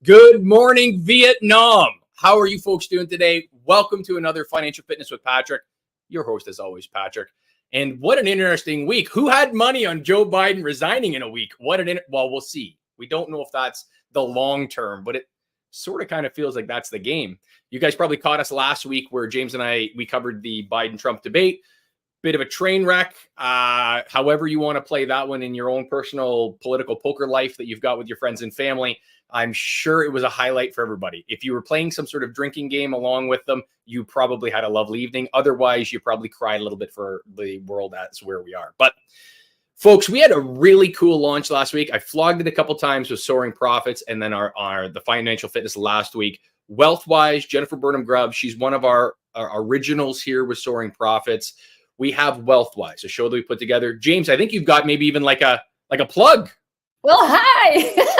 Good morning, Vietnam. How are you folks doing today? Welcome to another Financial Fitness with Patrick. Your host, as always, Patrick. And what an interesting week. Who had money on Joe Biden resigning in a week? Well, we'll see. We don't know if that's the long term, but it sort of kind of feels like that's the game. You guys probably caught us last week where James and we covered the Biden-Trump debate. Bit of a train wreck. However you want to play that one in your own personal political poker life that you've got with your friends and family, I'm sure it was a highlight for everybody. If you were playing some sort of drinking game along with them, you probably had a lovely evening. Otherwise, you probably cried a little bit for the world. That's where we are. But folks, we had a really cool launch last week. I flogged it a couple times with Soaring Prophets, and then the Financial Fitness last week. Wealth-wise, Jennifer Burnham-Grubb, she's one of our originals here with Soaring Prophets. We have Wealth-wise, a show that we put together. James, I think you've got maybe even like a plug. Well, hi.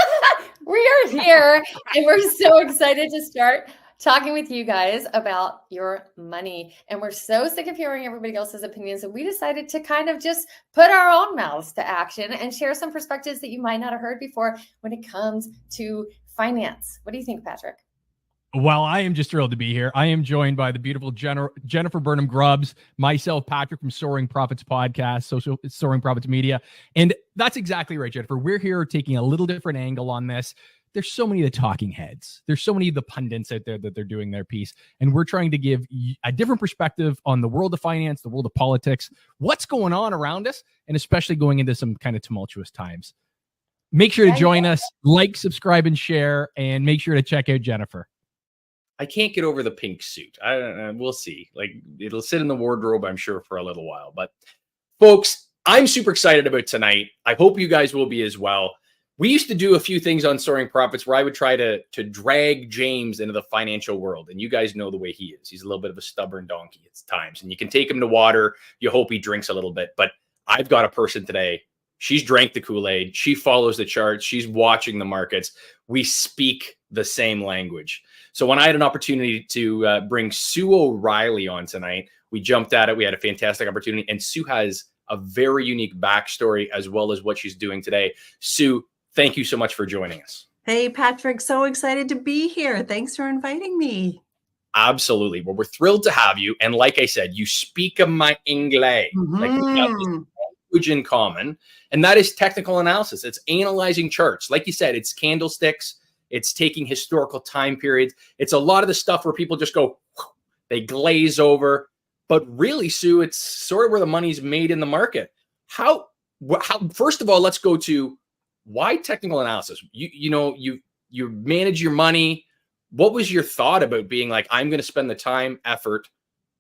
We are here and we're so excited to start talking with you guys about your money. And we're so sick of hearing everybody else's opinions. And we decided to kind of just put our own mouths to action and share some perspectives that you might not have heard before when it comes to finance. What do you think, Patrick? Well, I am just thrilled to be here. I am joined by the beautiful Jennifer Burnham-Grubbs, myself, Patrick from Soaring Prophets Podcast, Soaring Prophets Media. And that's exactly right, Jennifer. We're here taking a little different angle on this. There's so many of the talking heads. There's so many of the pundits out there that they're doing their piece. And we're trying to give a different perspective on the world of finance, the world of politics, what's going on around us, and especially going into some kind of tumultuous times. Make sure to join us, like, subscribe, and share, and make sure to check out Jennifer. I can't get over the pink suit. We'll see. Like, it'll sit in the wardrobe, I'm sure, for a little while. But folks, I'm super excited about tonight. I hope you guys will be as well. We used to do a few things on Soaring Profits where I would try to drag James into the financial world. And you guys know the way he is. He's a little bit of a stubborn donkey at times. And you can take him to water. You hope he drinks a little bit. But I've got a person today. She's drank the Kool-Aid. She follows the charts. She's watching the markets. We speak the same language. So when I had an opportunity to bring Sue O'Reilly on tonight, we jumped at it. We had a fantastic opportunity. And Sue has a very unique backstory as well as what she's doing today. Sue, thank you so much for joining us. Hey, Patrick. So excited to be here. Thanks for inviting me. Absolutely. Well, we're thrilled to have you. And like I said, you speak my English. Like we have this language in common. And that is technical analysis. It's analyzing charts. Like you said, it's candlesticks. It's taking historical time periods. It's a lot of the stuff where people just go, they glaze over. But really, Sue, it's sort of where the money's made in the market. How first of all, let's go to why technical analysis? You manage your money. What was your thought about being like, I'm going to spend the time, effort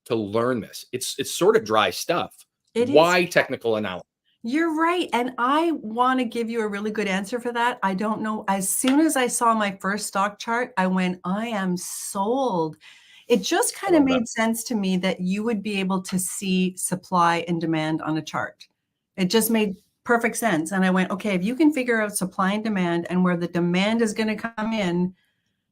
to learn this? It's sort of dry stuff. Why technical analysis? You're right. And I want to give you a really good answer for that. I don't know. As soon as I saw my first stock chart, I went, I am sold. It just kind of made sense to me that you would be able to see supply and demand on a chart. It just made perfect sense. And I went, okay, if you can figure out supply and demand and where the demand is going to come in,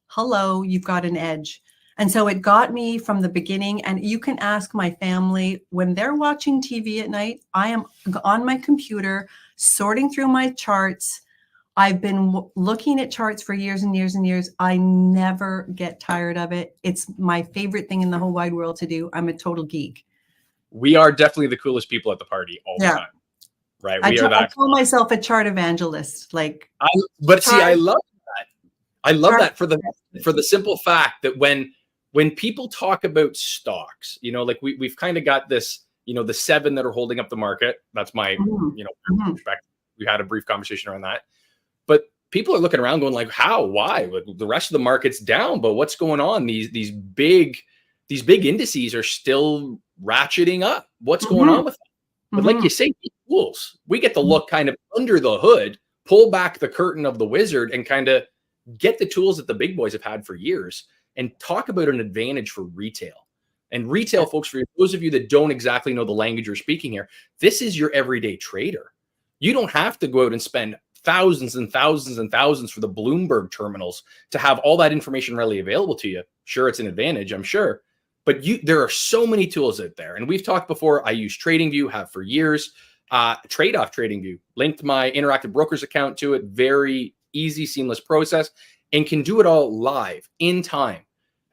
hello, you've got an edge. And so it got me from the beginning. And you can ask my family when they're watching TV at night, I am on my computer sorting through my charts. I've been looking at charts for years and years and years. I never get tired of it. It's my favorite thing in the whole wide world to do. I'm a total geek. We are definitely the coolest people at the party all the time. Right. I call myself a chart evangelist. I love that. I love that for the simple fact that when people talk about stocks, like we've kind of got this, the 7 that are holding up the market. That's my, perspective. We had a brief conversation around that. But people are looking around going like, how, why? Like, the rest of the market's down, but what's going on? These big indices are still ratcheting up. What's going on with them? But like you say, tools, we get to look kind of under the hood, pull back the curtain of the wizard and kind of get the tools that the big boys have had for years and talk about an advantage for retail. And retail, folks, for those of you that don't exactly know the language you're speaking here, this is your everyday trader. You don't have to go out and spend thousands and thousands and thousands for the Bloomberg terminals to have all that information readily available to you. Sure, it's an advantage, I'm sure. But there are so many tools out there. And we've talked before. I use TradingView, have for years. Trade off TradingView. Linked my Interactive Brokers account to it. Very easy, seamless process. and can do it all live in time.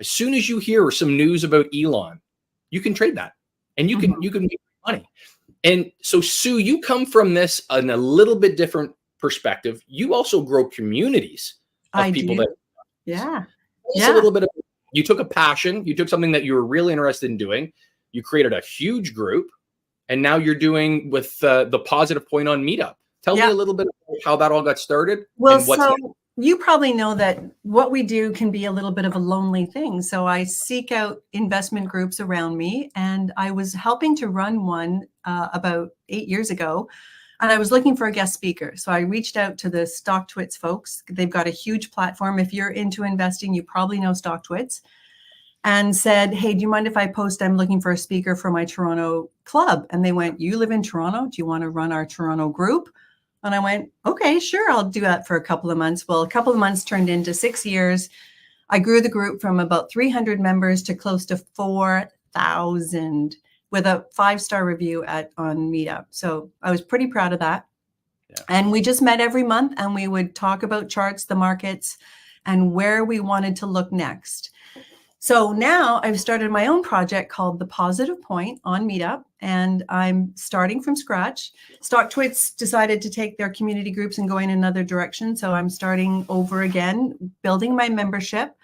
As soon as you hear some news about Elon, you can trade that and you can make money. And so, Sue, you come from this in a little bit different perspective. You also grow communities of people that, yeah. Just a little bit of, you took a passion, you took something that you were really interested in doing, you created a huge group, and now you're doing with the Positive Point on Meetup. Tell me a little bit about how that all got started. Well, and what's so next. You probably know that what we do can be a little bit of a lonely thing. So I seek out investment groups around me, and I was helping to run one about 8 years ago, and I was looking for a guest speaker. So I reached out to the StockTwits folks. They've got a huge platform. If you're into investing, you probably know StockTwits, and said, hey, do you mind if I post I'm looking for a speaker for my Toronto club? And they went, you live in Toronto? Do you want to run our Toronto group? And I went, okay, sure, I'll do that for a couple of months. Well, a couple of months turned into 6 years. I grew the group from about 300 members to close to 4,000 with a 5-star review on Meetup. So I was pretty proud of that. Yeah. And we just met every month and we would talk about charts, the markets, and where we wanted to look next. So now I've started my own project called The Positive Point on Meetup, and I'm starting from scratch. StockTwits decided to take their community groups and go in another direction. So I'm starting over again, building my membership,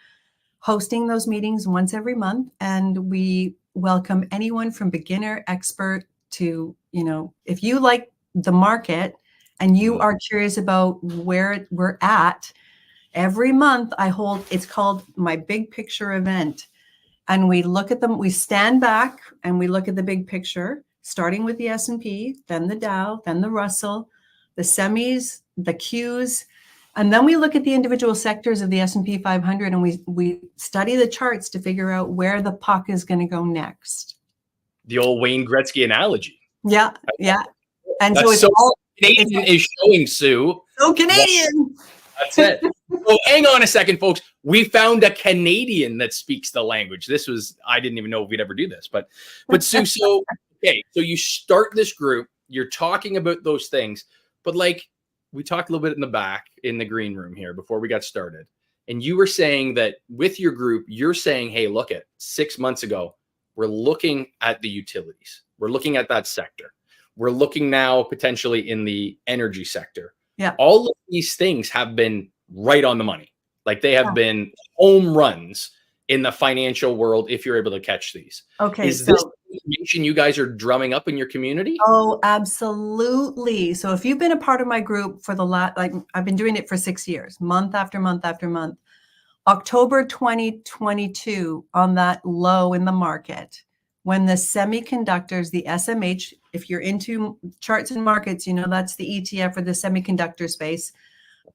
hosting those meetings once every month. And we welcome anyone from beginner, expert to, if you like the market and you are curious about where we're at, every month I hold, it's called my big picture event. And we look at them, we stand back and we look at the big picture, starting with the S&P, then the Dow, then the Russell, the semis, the Qs. And then we look at the individual sectors of the S&P 500 and we study the charts to figure out where the puck is going to go next. The old Wayne Gretzky analogy. Yeah, yeah. And that's so it's all Canadian is showing, Sue. So Canadian. That's it. Well, hang on a second, folks. We found a Canadian that speaks the language. I didn't even know if we'd ever do this, but Sue, so you start this group, you're talking about those things, but like we talked a little bit in the back in the green room here before we got started. And you were saying that with your group, you're saying, hey, look at 6 months ago, we're looking at the utilities. We're looking at that sector. We're looking now potentially in the energy sector. Yeah. All of these things have been right on the money. Like they have been home runs in the financial world if you're able to catch these. Okay. Is this information you guys are drumming up in your community? Oh, absolutely. So if you've been a part of my group for the last, I've been doing it for 6 years, month after month after month. October 2022, on that low in the market, when the semiconductors, the SMH, if you're into charts and markets, that's the ETF for the semiconductor space,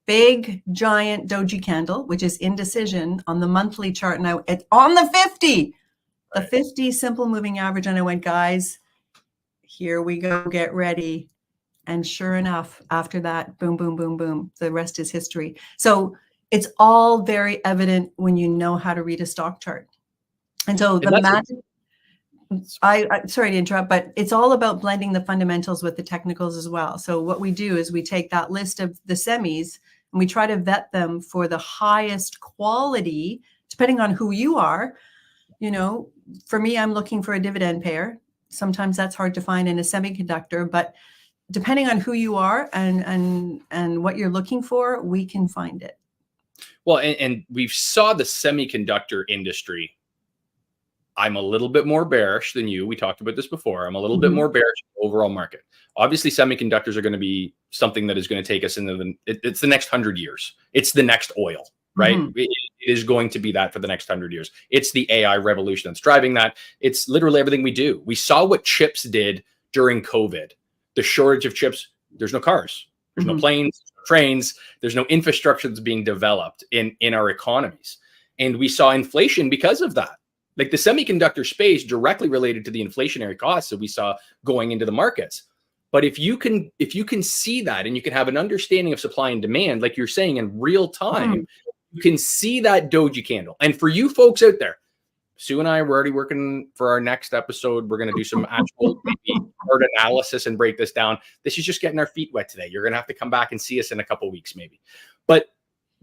big giant doji candle, which is indecision on the monthly chart. Now it's on the 50, the 50 simple moving average. And I went, guys, here we go, get ready. And sure enough, after that, boom, boom, boom, boom, the rest is history. So it's all very evident when you know how to read a stock chart. And so the magic, I'm sorry to interrupt, but it's all about blending the fundamentals with the technicals as well. So what we do is we take that list of the semis and we try to vet them for the highest quality, depending on who you are. For me, I'm looking for a dividend payer. Sometimes that's hard to find in a semiconductor, but depending on who you are and what you're looking for, we can find it. Well, and we saw the semiconductor industry. I'm a little bit more bearish than you. We talked about this before. I'm a little bit more bearish in the overall market. Obviously, semiconductors are going to be something that is going to take us into it's the next 100 years. It's the next oil, right? It is going to be that for the next 100 years. It's the AI revolution that's driving that. It's literally everything we do. We saw what chips did during COVID. The shortage of chips, there's no cars, there's no planes, trains, there's no infrastructure that's being developed in our economies. And we saw inflation because of that. Like the semiconductor space directly related to the inflationary costs that we saw going into the markets. But if you can see that and you can have an understanding of supply and demand, like you're saying in real time, you can see that doji candle. And for you folks out there, Sue and I were already working for our next episode. We're going to do some actual chart analysis and break this down. This is just getting our feet wet today. You're going to have to come back and see us in a couple of weeks, maybe. But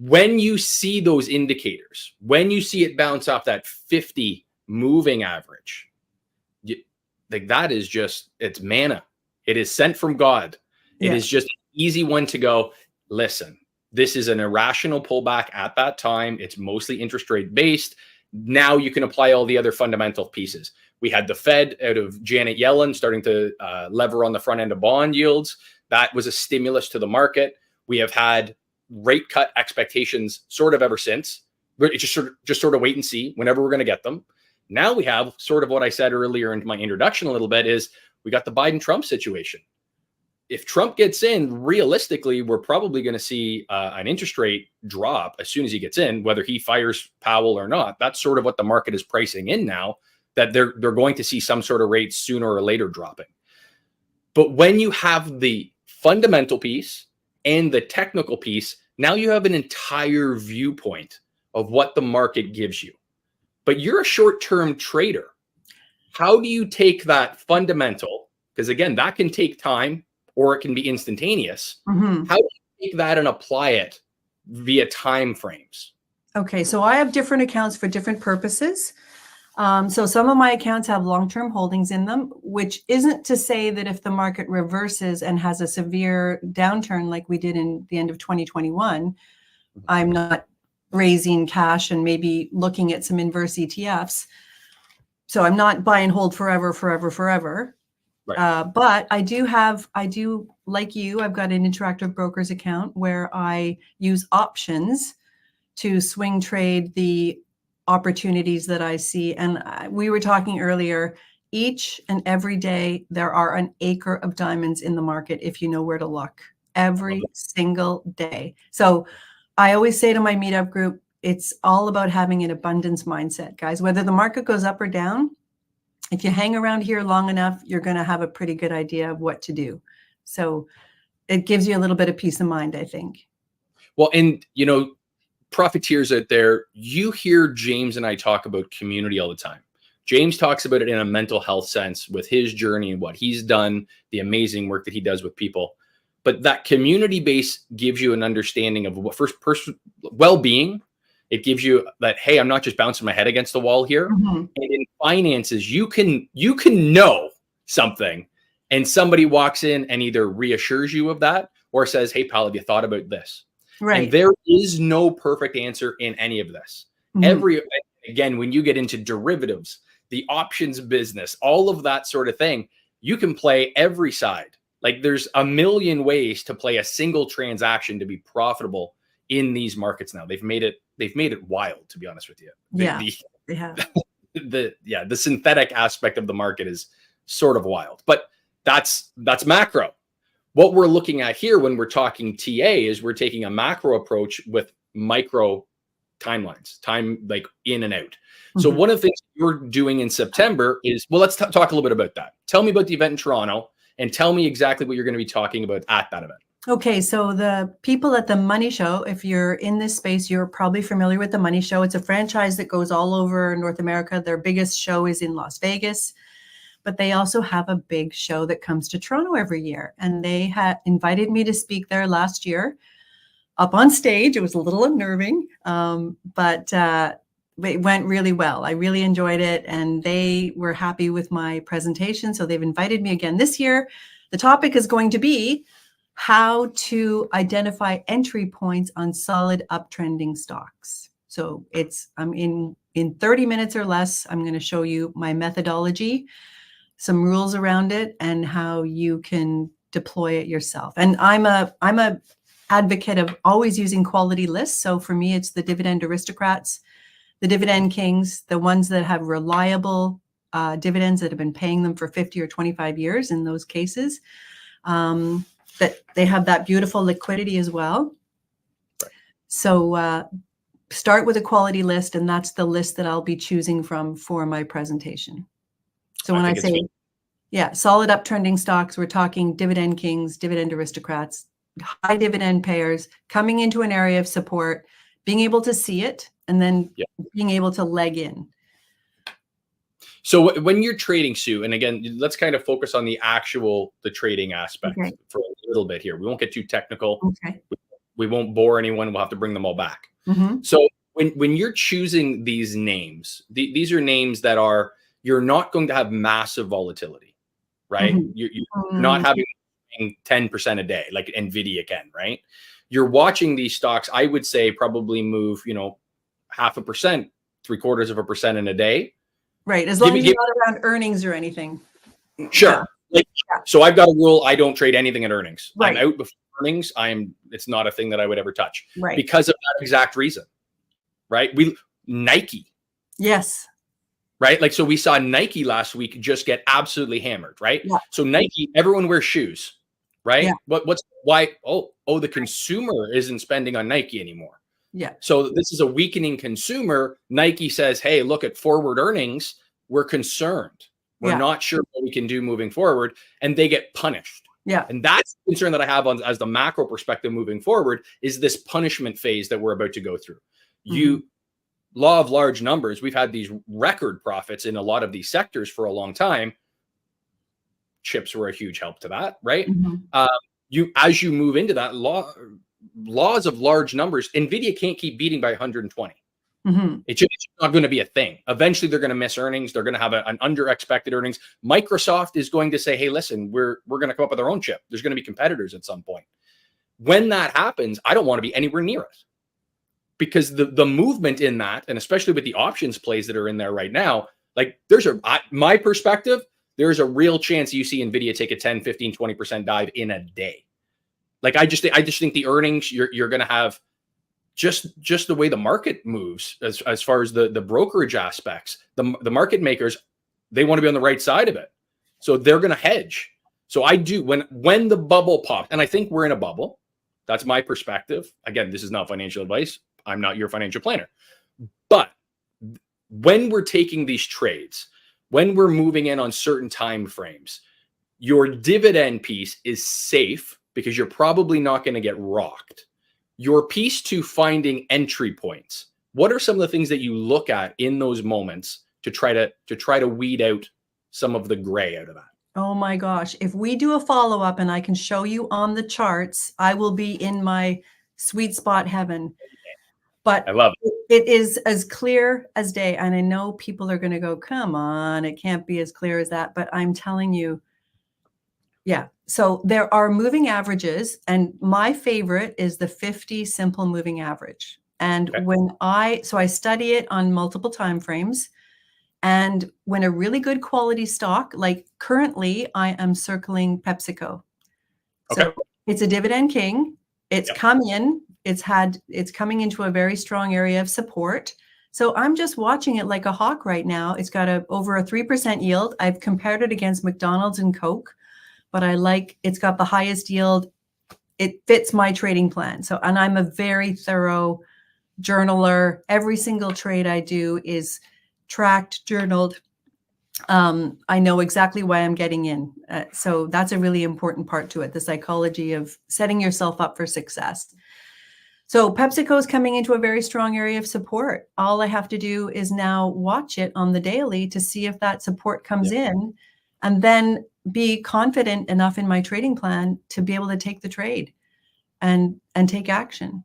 when you see those indicators, when you see it bounce off that 50 moving average, like that is just, it's manna. It is sent from God. It is just an easy one to go, listen, this is an irrational pullback at that time. It's mostly interest rate based. Now you can apply all the other fundamental pieces. We had the Fed out of Janet Yellen starting to lever on the front end of bond yields. That was a stimulus to the market. We have had rate cut expectations sort of ever since. It's just sort of wait and see whenever we're going to get them. Now we have sort of what I said earlier in my introduction a little bit is we got the Biden-Trump situation. If Trump gets in, realistically, we're probably going to see an interest rate drop as soon as he gets in, whether he fires Powell or not. That's sort of what the market is pricing in now, that they're going to see some sort of rates sooner or later dropping. But when you have the fundamental piece and the technical piece, now you have an entire viewpoint of what the market gives you. But you're a short-term trader. How do you take that fundamental? Because again, that can take time or it can be instantaneous. Mm-hmm. How do you take that and apply it via time frames? Okay, so I have different accounts for different purposes. So some of my accounts have long-term holdings in them, which isn't to say that if the market reverses and has a severe downturn like we did in the end of 2021, I'm not raising cash and maybe looking at some inverse ETFs. So I'm not buy and hold forever. Right. But I do like you, I've got an Interactive Brokers account where I use options to swing trade the opportunities that I see. And we were talking earlier, each and every day, there are an acre of diamonds in the market if you know where to look, every single day. So I always say to my meetup group, it's all about having an abundance mindset, guys. Whether the market goes up or down, if you hang around here long enough, you're going to have a pretty good idea of what to do. So it gives you a little bit of peace of mind, I think. Well, and you know, profiteers out there, you hear James and I talk about community all the time. James talks about it in a mental health sense with his journey and what he's done, the amazing work that he does with people. But that community base gives you an understanding of what first person well-being. It gives you that, hey, I'm not just bouncing my head against the wall here. Mm-hmm. And in finances, you can know something and somebody walks in and either reassures you of that or says, hey, pal, have you thought about this? Right. And there is no perfect answer in any of this. Mm-hmm. Again, when you get into derivatives, the options business, all of that sort of thing, you can play every side. Like there's a million ways to play a single transaction to be profitable in these markets now. They've made it wild, to be honest with you. They have. The synthetic aspect of the market is sort of wild, but that's macro. What we're looking at here when we're talking TA is we're taking a macro approach with micro timelines, time like in and out. Mm-hmm. So one of the things you're doing in September is, well, let's talk a little bit about that. Tell me about the event in Toronto and tell me exactly what you're going to be talking about at that event. Okay, so the people at the Money Show, if you're in this space, you're probably familiar with the Money Show. It's a franchise that goes all over North America. Their biggest show is in Las Vegas, but they also have a big show that comes to Toronto every year. And they had invited me to speak there last year up on stage. It was a little unnerving, but it went really well. I really enjoyed it, and they were happy with my presentation. So they've invited me again this year. The topic is going to be how to identify entry points on solid uptrending stocks. So I'm in 30 minutes or less, I'm going to show you my methodology, some rules around it, and how you can deploy it yourself. And I'm a advocate of always using quality lists. So for me, it's the dividend aristocrats, the dividend kings, the ones that have reliable dividends that have been paying them for 50 or 25 years in those cases. That they have that beautiful liquidity as well. So start with a quality list, and that's the list that I'll be choosing from for my presentation. So when I say, solid uptrending stocks, we're talking dividend kings, dividend aristocrats, high dividend payers coming into an area of support, being able to see it, and then being able to leg in. So when you're trading, Sue, and again, let's kind of focus on the trading aspect for a little bit here. We won't get too technical. Okay. We won't bore anyone. We'll have to bring them all back. Mhm. So when you're choosing these names, these are names that you're not going to have massive volatility, right? Mhm. You're not having 10% a day like Nvidia can, right? You're watching these stocks, I would say probably move, 0.5%, 0.75% in a day. Right. As long as you're not around earnings or anything. Sure. Yeah. So I've got a rule. I don't trade anything at earnings. Right. I'm out before earnings. It's not a thing that I would ever touch Right. because of that exact reason, right? Nike. Yes. Right. Like, so we saw Nike last week just get absolutely hammered, right? Yeah. So Nike, everyone wears shoes, right? Yeah. Why? Oh, the consumer isn't spending on Nike anymore. Yeah. So this is a weakening consumer. Nike says, hey, look at forward earnings. We're concerned. We're not sure what we can do moving forward. And they get punished. Yeah. And that's the concern that I have as the macro perspective moving forward is this punishment phase that we're about to go through. Law of large numbers. We've had these record profits in a lot of these sectors for a long time. Chips were a huge help to that, right? As you move into that laws of large numbers, Nvidia can't keep beating by 120. It's not going to be a thing. Eventually, they're going to miss earnings. They're going to have an under expected earnings. Microsoft is going to say, hey, listen, we're going to come up with our own chip. There's going to be competitors at some point. When that happens, I don't want to be anywhere near it. Because the movement in that, and especially with the options plays that are in there right now, like my perspective, there's a real chance you see Nvidia take a 10, 15, 20% dive in a day. Like, I just think the earnings you're going to have just the way the market moves as far as the brokerage aspects, the market makers, they want to be on the right side of it. So they're going to hedge. So I do when the bubble pops, and I think we're in a bubble. That's my perspective. Again, this is not financial advice. I'm not your financial planner. But when we're taking these trades, when we're moving in on certain time frames, your dividend piece is safe because you're probably not going to get rocked. Your piece to finding entry points. What are some of the things that you look at in those moments to try to weed out some of the gray out of that? Oh my gosh. If we do a follow-up and I can show you on the charts, I will be in my sweet spot heaven. But I love it. It is as clear as day. And I know people are going to go, come on, it can't be as clear as that. But I'm telling you, yeah. So there are moving averages. And my favorite is the 50 simple moving average. And I study it on multiple time frames. And when a really good quality stock, like currently I am circling PepsiCo. So it's a dividend king. It's come in. It's coming into a very strong area of support. So I'm just watching it like a hawk right now. It's got over a 3% yield. I've compared it against McDonald's and Coke, but it's got the highest yield. It fits my trading plan. So, and I'm a very thorough journaler. Every single trade I do is tracked, journaled. I know exactly why I'm getting in. So that's a really important part to it, the psychology of setting yourself up for success. So PepsiCo is coming into a very strong area of support. All I have to do is now watch it on the daily to see if that support comes in, and then be confident enough in my trading plan to be able to take the trade and take action.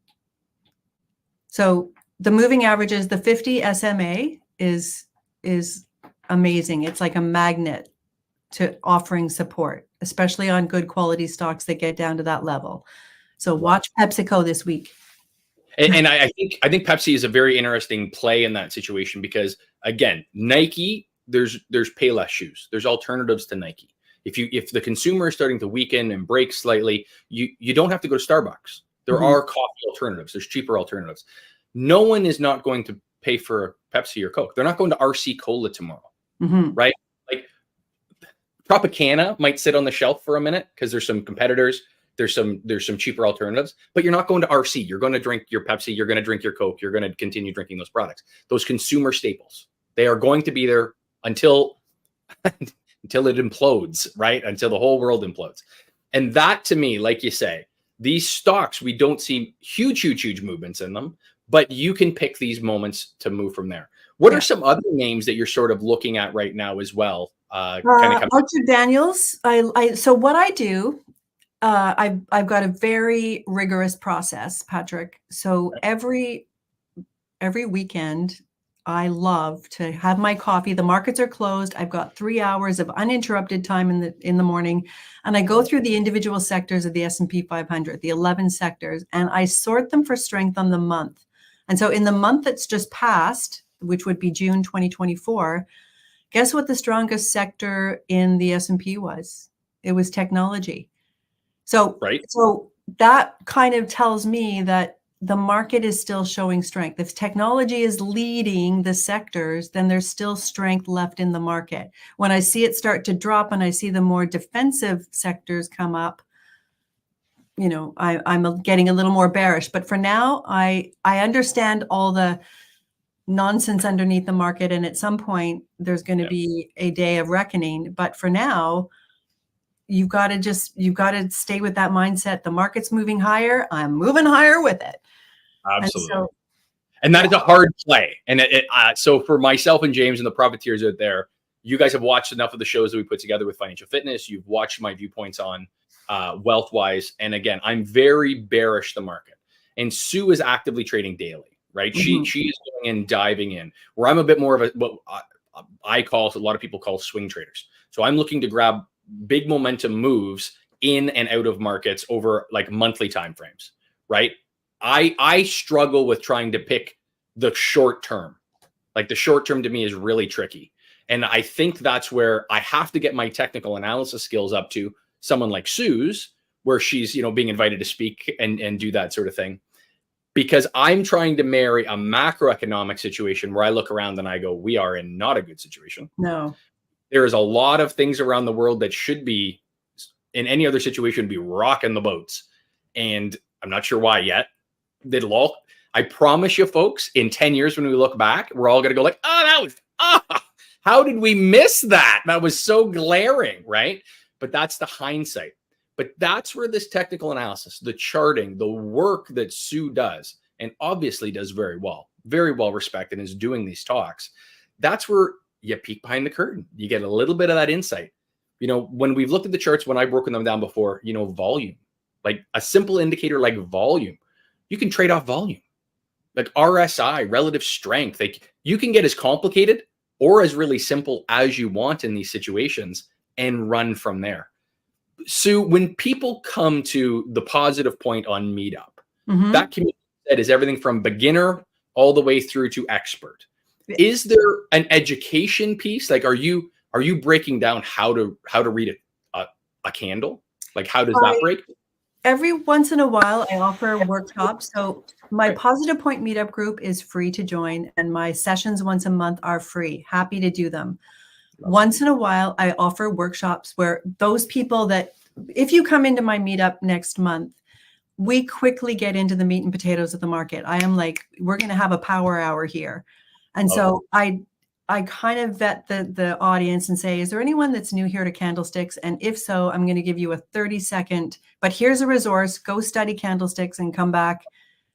So the moving averages, the 50 SMA is amazing. It's like a magnet to offering support, especially on good quality stocks that get down to that level. So watch PepsiCo this week. And I think Pepsi is a very interesting play in that situation because, again, Nike, there's Payless shoes. There's alternatives to Nike. If the consumer is starting to weaken and break slightly, you don't have to go to Starbucks. There are coffee alternatives. There's cheaper alternatives. No one is not going to pay for Pepsi or Coke. They're not going to RC Cola tomorrow, right? Like Tropicana might sit on the shelf for a minute because there's some competitors. There's some cheaper alternatives, but you're not going to RC. You're going to drink your Pepsi. You're going to drink your Coke. You're going to continue drinking those products. Those consumer staples, they are going to be there until it implodes, right? Until the whole world implodes. And that, to me, like you say, these stocks, we don't see huge movements in them, but you can pick these moments to move from there. What are some other names that you're sort of looking at right now as well? Archer Daniels. So what I do, I've got a very rigorous process, Patrick. So every weekend, I love to have my coffee. The markets are closed. I've got 3 hours of uninterrupted time in the morning, and I go through the individual sectors of the S&P 500, the 11 sectors, and I sort them for strength on the month. And so in the month that's just passed, which would be June 2024, guess what the strongest sector in the S&P was? It was technology. So, so that kind of tells me that the market is still showing strength. If technology is leading the sectors, then there's still strength left in the market. When I see it start to drop and I see the more defensive sectors come up, you know, I'm getting a little more bearish. But for now, I understand all the nonsense underneath the market. And at some point, there's going to be a day of reckoning. But for now, you've got to stay with that mindset. The market's moving higher. I'm moving higher with it. Absolutely. And that is a hard play. And so for myself and James and the profiteers out there, you guys have watched enough of the shows that we put together with Financial Fitness. You've watched my viewpoints on wealth-wise. And again, I'm very bearish the market. And Sue is actively trading daily, right? Mm-hmm. She is going in, diving in, where I'm a bit more of what I call, a lot of people call swing traders. So I'm looking to grab big momentum moves in and out of markets over like monthly timeframes, right? I struggle with trying to pick the short term. Like the short term to me is really tricky. And I think that's where I have to get my technical analysis skills up to someone like Sue's, where she's, you know, being invited to speak and do that sort of thing. Because I'm trying to marry a macroeconomic situation where I look around and I go, we are in not a good situation. No. There is a lot of things around the world that should be, in any other situation, be rocking the boats. And I'm not sure why yet. I promise you, folks, in 10 years when we look back, we're all going to go like, how did we miss that? That was so glaring, right? But that's the hindsight. But that's where this technical analysis, the charting, the work that Sue does, and obviously does very well respected, and is doing these talks. That's where you peek behind the curtain. You get a little bit of that insight. You know, when we've looked at the charts, when I've broken them down before, you know, volume, like a simple indicator like volume, you can trade off volume, like RSI, relative strength. Like you can get as complicated or as really simple as you want in these situations and run from there. Sue, when people come to the positive point on Meetup, that community set is everything from beginner all the way through to expert. Is there an education piece? Like, are you breaking down how to read a candle? Like, how does that break? Every once in a while, I offer workshops. So my Positive Point Meetup group is free to join, and my sessions once a month are free. Happy to do them. Once in a while, I offer workshops where those people that, if you come into my meetup next month, we quickly get into the meat and potatoes of the market. I am like, we're going to have a power hour here. And so I kind of vet the audience and say, is there anyone that's new here to candlesticks? And if so, I'm going to give you a 30-second, but here's a resource, go study candlesticks and come back.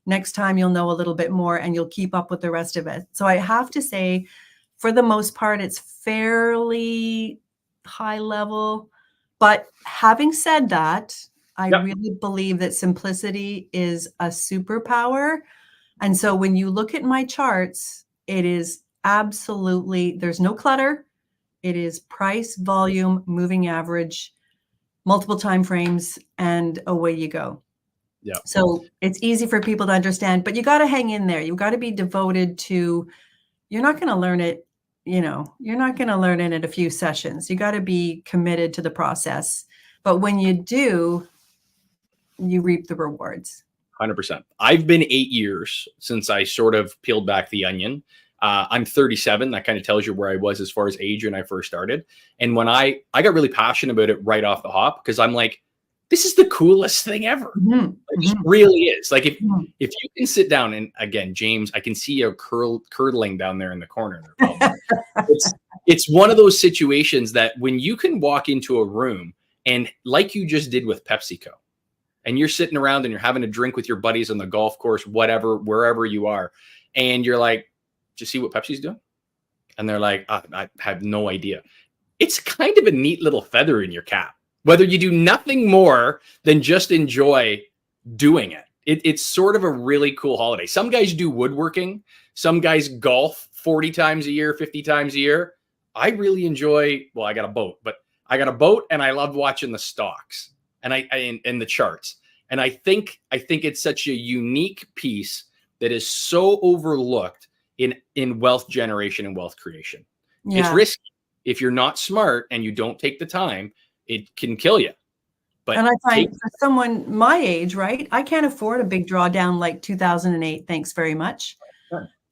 Next time you'll know a little bit more and you'll keep up with the rest of it. So I have to say, for the most part, it's fairly high level. But having said that, I really believe that simplicity is a superpower. And so when you look at my charts, it is absolutely, there's no clutter. It is price, volume, moving average, multiple time frames, and away you go. Yeah. So it's easy for people to understand, but you got to hang in there. You got to be devoted to, you're not going to learn it, you know, you're not going to learn it in a few sessions. You got to be committed to the process. But when you do, you reap the rewards. 100%. I've been 8 years since I sort of peeled back the onion. I'm 37. That kind of tells you where I was as far as age when I first started. And when I got really passionate about it right off the hop, because I'm like, this is the coolest thing ever. It really is. Like if you can sit down, and again, James, I can see you curdling down there in the corner. It's one of those situations that when you can walk into a room and like you just did with PepsiCo, and you're sitting around and you're having a drink with your buddies on the golf course, whatever, wherever you are. And you're like, do you see what Pepsi's doing? And they're like, I have no idea. It's kind of a neat little feather in your cap. whether you do nothing more than just enjoy doing it. It's sort of a really cool holiday. Some guys do woodworking. Some guys golf 40 times a year, 50 times a year. I really enjoy, well, I got a boat, but I got a boat and I love watching the stocks and and the charts. And I think it's such a unique piece that is so overlooked in wealth generation and wealth creation. Yeah. It's risky. If you're not smart and you don't take the time, it can kill you. But and I find for someone my age, right, I can't afford a big drawdown like 2008. Thanks very much.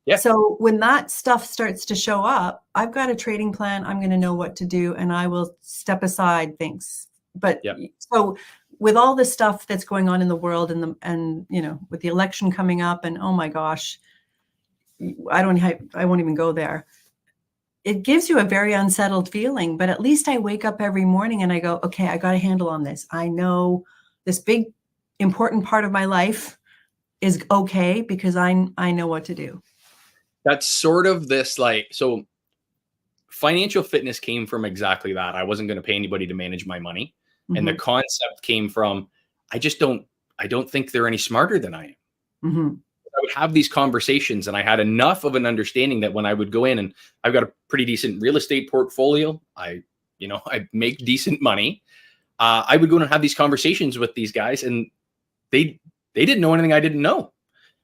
Yeah. So when that stuff starts to show up, I've got a trading plan. I'm going to know what to do, and I will step aside things. But so with all the stuff that's going on in the world and you know, with the election coming up, and oh my gosh, I won't even go there. It gives you a very unsettled feeling, but at least I wake up every morning and I go, okay, I got a handle on this. I know this big important part of my life is okay because I know what to do. That's sort of this, like, so financial fitness came from exactly that. I wasn't going to pay anybody to manage my money. Mm-hmm. And the concept came from, I don't think they're any smarter than I am. Mm-hmm. I would have these conversations and I had enough of an understanding that when I would go in, and I've got a pretty decent real estate portfolio, I make decent money. I would go in and have these conversations with these guys, and they didn't know anything I didn't know.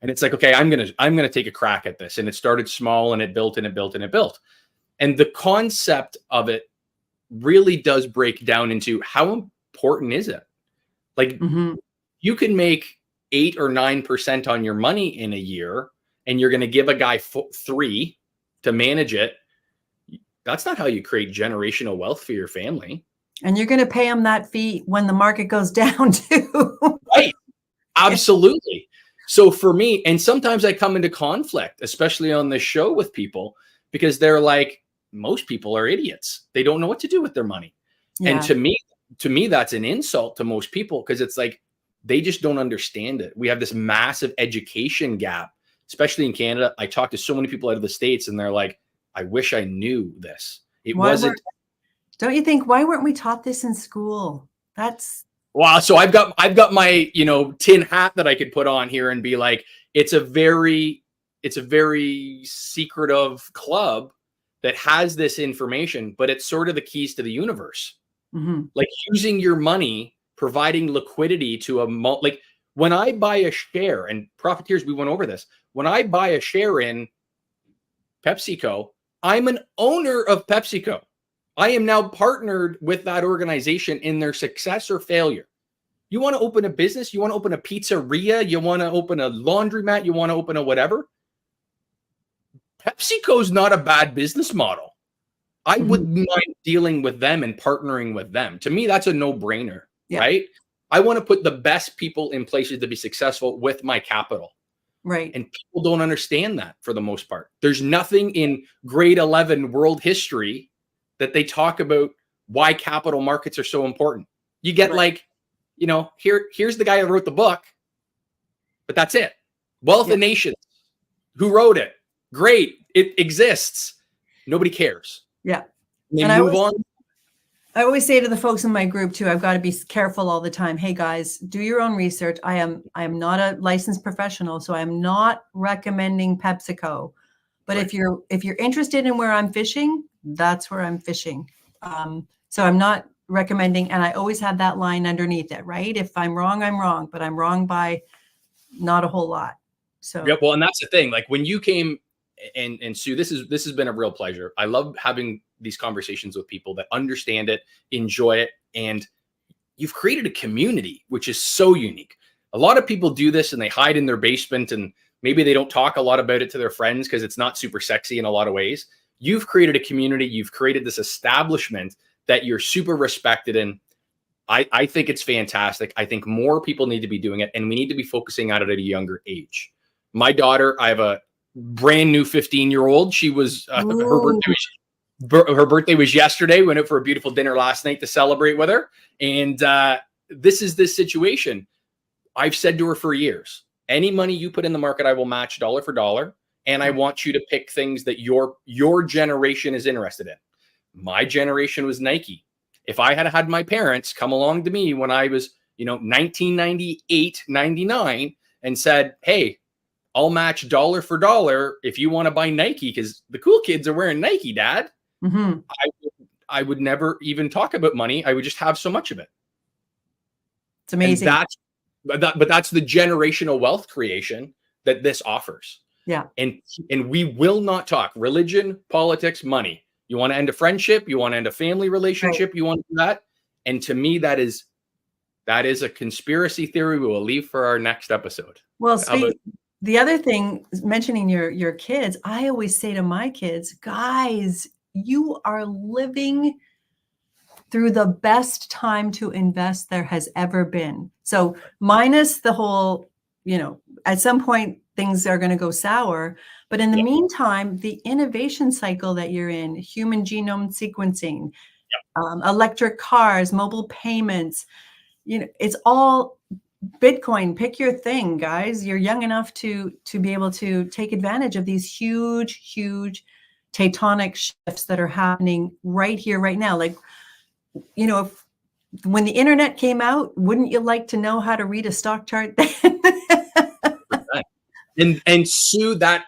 And it's like, okay, I'm gonna take a crack at this. And it started small and it built and it built and it built. And the concept of it really does break down into how important is it? Like you can make 8 or 9% on your money in a year, and you're going to give a guy 3 to manage it. That's not how you create generational wealth for your family. And you're going to pay him that fee when the market goes down too. Right. Absolutely. So for me, and sometimes I come into conflict, especially on this show with people, because they're like, most people are idiots. They don't know what to do with their money. Yeah. And to me, that's an insult to most people, because it's like, they just don't understand it. We have this massive education gap, especially in Canada. I talk to so many people out of the States and they're like, I wish I knew this. Don't you think, why weren't we taught this in school? Wow. So I've got my, tin hat that I could put on here and be like, it's a very secretive club that has this information, but it's sort of the keys to the universe. Mm-hmm. Like using your money, providing liquidity to like when I buy a share, and Profiteers, we went over this. When I buy a share in PepsiCo, I'm an owner of PepsiCo. I am now partnered with that organization in their success or failure. You want to open a business, you want to open a pizzeria, you want to open a laundromat, you want to open a whatever. PepsiCo's not a bad business model. I wouldn't mind dealing with them and partnering with them. To me, that's a no-brainer. Yeah. Right. I want to put the best people in places to be successful with my capital. Right. And people don't understand that for the most part. There's nothing in grade 11 world history that they talk about why capital markets are so important. You get like, here's the guy who wrote the book, but that's it. Wealth of Nations. Who wrote it? Great. It exists. Nobody cares. Yeah. And they move on. I always say to the folks in my group too, I've got to be careful all the time. Hey guys, do your own research. I am not a licensed professional, so I'm not recommending PepsiCo. But right. if you're interested in where I'm fishing, that's where I'm fishing. So I'm not recommending, and I always have that line underneath it, right? If I'm wrong, I'm wrong, but I'm wrong by not a whole lot. So yeah, well, and that's the thing. Like when you came, and Sue, this has been a real pleasure. I love having these conversations with people that understand it, enjoy it, and you've created a community, which is so unique. A lot of people do this and they hide in their basement, and maybe they don't talk a lot about it to their friends because it's not super sexy in a lot of ways. You've created a community. You've created this establishment that you're super respected in. I think it's fantastic. I think more people need to be doing it, and we need to be focusing on it at a younger age. My daughter, I have a brand new 15-year-old. She was her birthday was yesterday. We went out for a beautiful dinner last night to celebrate with her. And this is this situation. I've said to her for years, any money you put in the market, I will match dollar for dollar. And I want you to pick things that your generation is interested in. My generation was Nike. if I had had my parents come along to me when I was, 1998, 99 and said, hey, I'll match dollar for dollar if you want to buy Nike because the cool kids are wearing Nike, Dad. Mm-hmm. I would never even talk about money. I would just have so much of it. It's amazing. And that's the generational wealth creation that this offers. Yeah. And we will not talk religion, politics, money. You want to end a friendship, you want to end a family relationship, right. You want to do that. And to me, that is a conspiracy theory we will leave for our next episode. Well, the other thing, mentioning your kids, I always say to my kids, guys, you are living through the best time to invest there has ever been. So minus the whole, at some point things are going to go sour. But in the meantime, the innovation cycle that you're in, human genome sequencing, electric cars, mobile payments, it's all Bitcoin. Pick your thing, guys. You're young enough to be able to take advantage of these huge, huge tectonic shifts that are happening right here, right now. Like, when the internet came out, wouldn't you like to know how to read a stock chart then? And Sue, that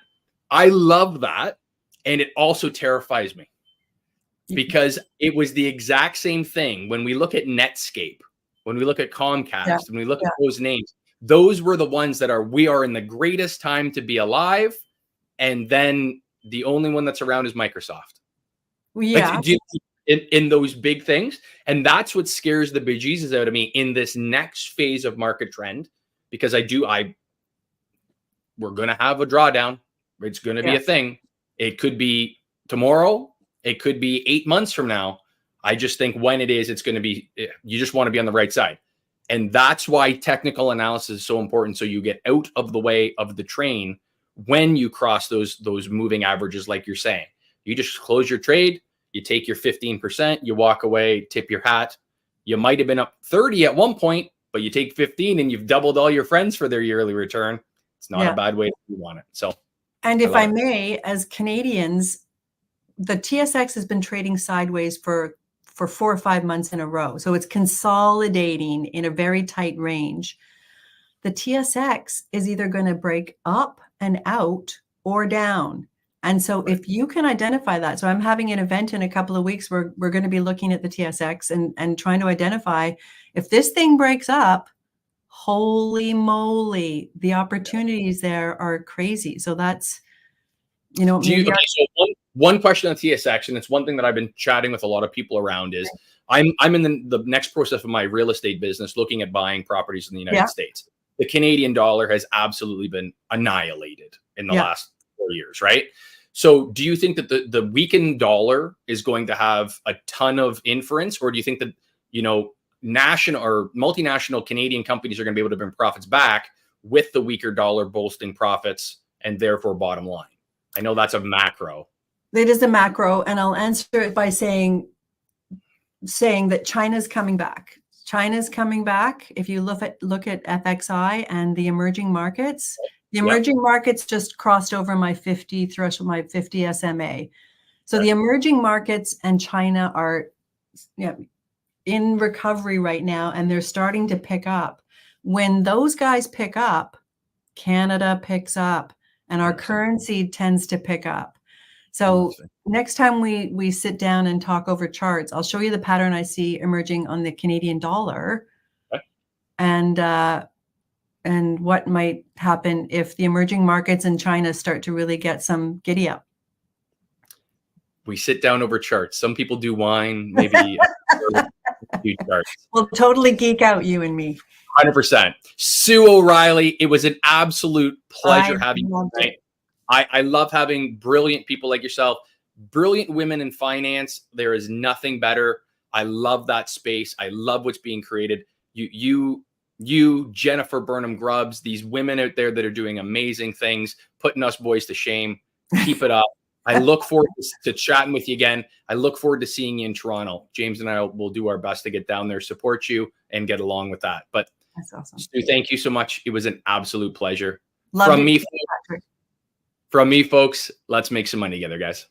I love that. And it also terrifies me because it was the exact same thing when we look at Netscape, when we look at Comcast, when we look at those names, those were the ones that we are in the greatest time to be alive. And then the only one that's around is Microsoft. Yeah. Like, in those big things. And that's what scares the bejesus out of me in this next phase of market trend, because we're going to have a drawdown. It's going to be a thing. It could be tomorrow. It could be 8 months from now. I just think when it is, it's going to be, you just want to be on the right side. And that's why technical analysis is so important. So you get out of the way of the train when you cross those moving averages, like you're saying. You just close your trade, you take your 15%, you walk away, tip your hat. You might have been up 30 at one point, but you take 15 and you've doubled all your friends for their yearly return. It's not a bad way to want it. So, and if I may, as Canadians, the TSX has been trading sideways for 4 or 5 months in a row. So it's consolidating in a very tight range. The TSX is either going to break up and out or down. And so if you can identify that, so I'm having an event in a couple of weeks where we're going to be looking at the TSX and trying to identify if this thing breaks up, holy moly, the opportunities there are crazy. So that's, so one question on TSX, and it's one thing that I've been chatting with a lot of people around is I'm in the next process of my real estate business, looking at buying properties in the United States. The Canadian dollar has absolutely been annihilated in the last 4 years, right? So do you think that the weakened dollar is going to have a ton of inference, or do you think that, national or multinational Canadian companies are going to be able to bring profits back with the weaker dollar bolstering profits and therefore bottom line? I know that's a macro. It is a macro, and I'll answer it by saying that China's coming back. China's coming back. If you look at FXI and the emerging markets, the emerging markets just crossed over my 50 threshold, my 50 SMA. So the emerging markets and China are in recovery right now, and they're starting to pick up. When those guys pick up, Canada picks up, and our currency tends to pick up. So next time we sit down and talk over charts, I'll show you the pattern I see emerging on the Canadian dollar, and what might happen if the emerging markets in China start to really get some giddy up. We sit down over charts. Some people do wine, maybe do charts. We'll totally geek out, you and me. 100%. Sue O'Reilly, it was an absolute pleasure having you tonight. I love having brilliant people like yourself, brilliant women in finance. There is nothing better. I love that space. I love what's being created. You, Jennifer Burnham Grubbs, these women out there that are doing amazing things, putting us boys to shame. Keep it up. I look forward to chatting with you again. I look forward to seeing you in Toronto. James and I will do our best to get down there, support you, and get along with that. But that's awesome. Stu, thank you so much. It was an absolute pleasure. Love From me, folks, let's make some money together, guys.